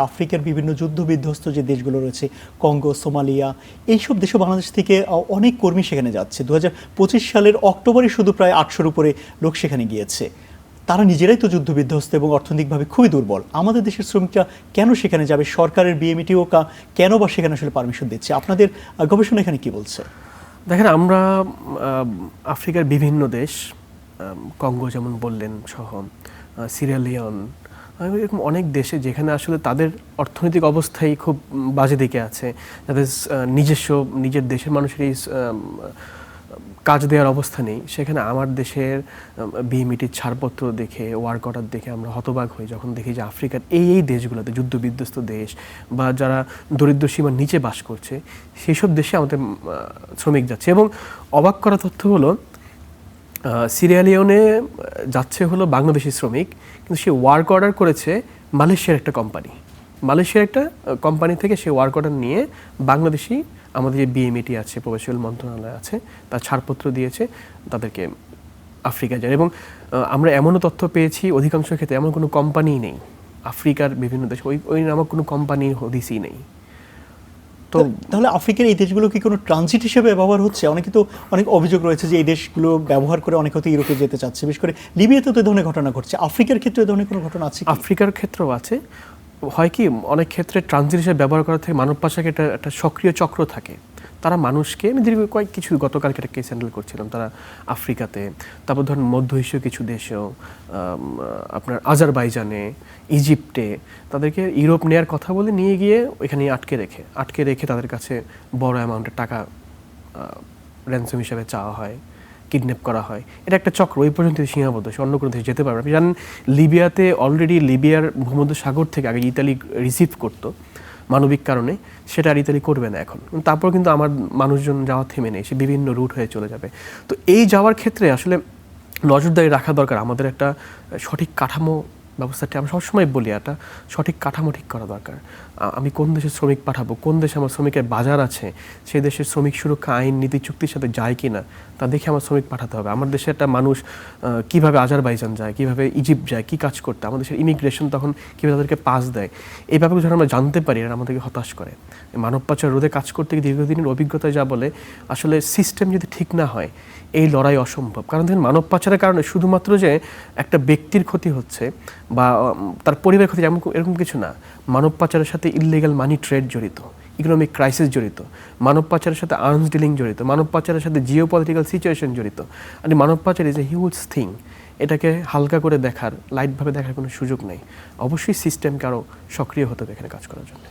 আফ্রিকার বিভিন্ন যুদ্ধ বিধ্বস্ত যে দেশগুলো রয়েছে, কঙ্গো, সোমালিয়া, এইসব দেশও বাংলাদেশ থেকে অনেক কর্মী সেখানে যাচ্ছে। 2025 সালের অক্টোবরে শুধু প্রায় 800-র উপরে লোক সেখানে গিয়েছে। তারা নিজেরাই তো যুদ্ধ বিধ্বস্ত এবং অর্থনৈতিকভাবে খুবই দুর্বল। আমাদের দেশের শ্রমিকরা কেন সেখানে যাবে? সরকারের বিএমইটিও কেন বা সেখানে আসলে পারমিশন দিচ্ছে? আপনাদের গবেষণা এখানে কি বলছে? দেখেন, আমরা আফ্রিকার বিভিন্ন দেশ, কঙ্গো যেমন বললেন সহ, সিয়েরা-লিওন, এরকম অনেক দেশে যেখানে আসলে তাদের অর্থনৈতিক অবস্থাই খুব বাজে দিকে আছে, যাদের নিজের দেশের মানুষের এই কাজ দেওয়ার অবস্থা নেই, সেখানে আমার দেশের বিএমইটির ছাড়পত্র দেখে, ওয়ার্ক অর্ডার দেখে আমরা হতবাক হই যখন দেখি যে আফ্রিকার এই দেশগুলোতে, যুদ্ধবিধ্বস্ত দেশ বা যারা দরিদ্র সীমার নিচে বাস করছে, সেই সব দেশে আমাদের শ্রমিক যাচ্ছে। এবং অবাক করা তথ্য হলো, সিয়েরা-লিওনে যাচ্ছে হলো বাংলাদেশি শ্রমিক, কিন্তু সে ওয়ার্ক অর্ডার করেছে মালয়েশিয়ার একটা কোম্পানি। মালয়েশিয়ার একটা কোম্পানি থেকে সে ওয়ার্ক অর্ডার নিয়ে বাংলাদেশি, আমাদের যে বিএমইটি আছে, প্রবাসী মন্ত্রণালয় আছে, তার ছাড়পত্র দিয়েছে তাদেরকে আফ্রিকা যায়। এবং আমরা এমনও তথ্য পেয়েছি, অধিকাংশ ক্ষেত্রে এমন কোনো কোম্পানি নেই আফ্রিকার বিভিন্ন দেশ, ওই নামক কোনো কোম্পানির হদিসই নেই। তো তাহলে আফ্রিকার এই দেশগুলো কি কোনো ট্রানজিট হিসেবে ব্যবহার হচ্ছে? অনেক অভিযোগ রয়েছে যে এই দেশগুলো ব্যবহার করে অনেক হয়তো ইউরোপে যেতে চাচ্ছে, বিশেষ করে লিবিয়াতে তো এই ধরনের ঘটনা ঘটছে। আফ্রিকার ক্ষেত্রে এই ধরনের কোনো ঘটনা আছে? আফ্রিকার ক্ষেত্রেও আছে। হয় কি, অনেক ক্ষেত্রে ট্রানজিট হিসেবে ব্যবহার করা থেকে মানব পাচারের একটা সক্রিয় চক্র থাকে। তারা মানুষকে, আমি কিছু গতকালকে একটা কেস হ্যান্ডেল করছিলাম, তারা আফ্রিকাতে, তারপর ধরেন মধ্য এশীয় কিছু দেশেও, আপনার আজারবাইজানে, ইজিপ্টে, তাদেরকে ইউরোপ নেওয়ার কথা বলে নিয়ে গিয়ে ওইখানে আটকে রেখে তাদের কাছে বড় অ্যামাউন্টের টাকা র্যানসম হিসাবে চাওয়া হয়, কিডন্যাপ করা হয়। এটা একটা চক্র, ওই পর্যন্ত সীমাবদ্ধ, সে অন্য কোনো দেশে যেতে পারবে। আপনি জানেন, লিবিয়াতে অলরেডি লিবিয়ার ভূমধ্য সাগর থেকে আগে ইতালি রিসিভ করতো মানবিক কারণে, সেটা আর ইতালি করবে না এখন। তারপর কিন্তু আমার মানুষজন যাওয়া থেমে নেই, সে বিভিন্ন রুট হয়ে চলে যাবে। তো এই যাওয়ার ক্ষেত্রে আসলে নজরদারি রাখা দরকার। আমাদের একটা সঠিক কাঠামো ব্যবস্থাটি, আমরা সবসময় বলি, একটা সঠিক কাঠামো ঠিক করা দরকার। আমি কোন দেশে শ্রমিক পাঠাবো, কোন দেশে আমার শ্রমিকের বাজার আছে, সেই দেশের শ্রমিক সুরক্ষা আইন নীতি চুক্তির সাথে যায় কি না, তা দেখে আমার শ্রমিক পাঠাতে হবে। আমার দেশে একটা মানুষ কীভাবে আজারবাইজান যায়, কীভাবে ইজিপ্ট যায়, কী কাজ করতে, আমাদের দেশের ইমিগ্রেশন তখন কীভাবে তাদেরকে পাস দেয়, এই ব্যাপারে যখন আমরা জানতে পারি, এটা আমাদেরকে হতাশ করে। মানব পাচার রোধে কাজ করতে গিয়ে দীর্ঘদিনের অভিজ্ঞতায় যা বলে, আসলে সিস্টেম যদি ঠিক না হয় এই লড়াই অসম্ভব। কারণ দেখেন, মানব পাচারের কারণে শুধুমাত্র যে একটা ব্যক্তির ক্ষতি হচ্ছে বা তার পরিবারের ক্ষতি, এরকম কিছু না। মানব পাচারের সাথে ইললিগাল মানি ট্রেড জড়িত, ইকোনমিক ক্রাইসিস জড়িত, মানব পাচারের সাথে আর্মস ডিলিং জড়িত, মানব পাচারের সাথে জিও পলিটিক্যাল সিচুয়েশন জড়িত। আর মানব পাচার ইজ এ হিউজ থিং। এটাকে হালকা করে দেখার, লাইটভাবে দেখার কোনো সুযোগ নেই। অবশ্যই সিস্টেমকে আরও সক্রিয় হতে হবে এখানে কাজ করার জন্য।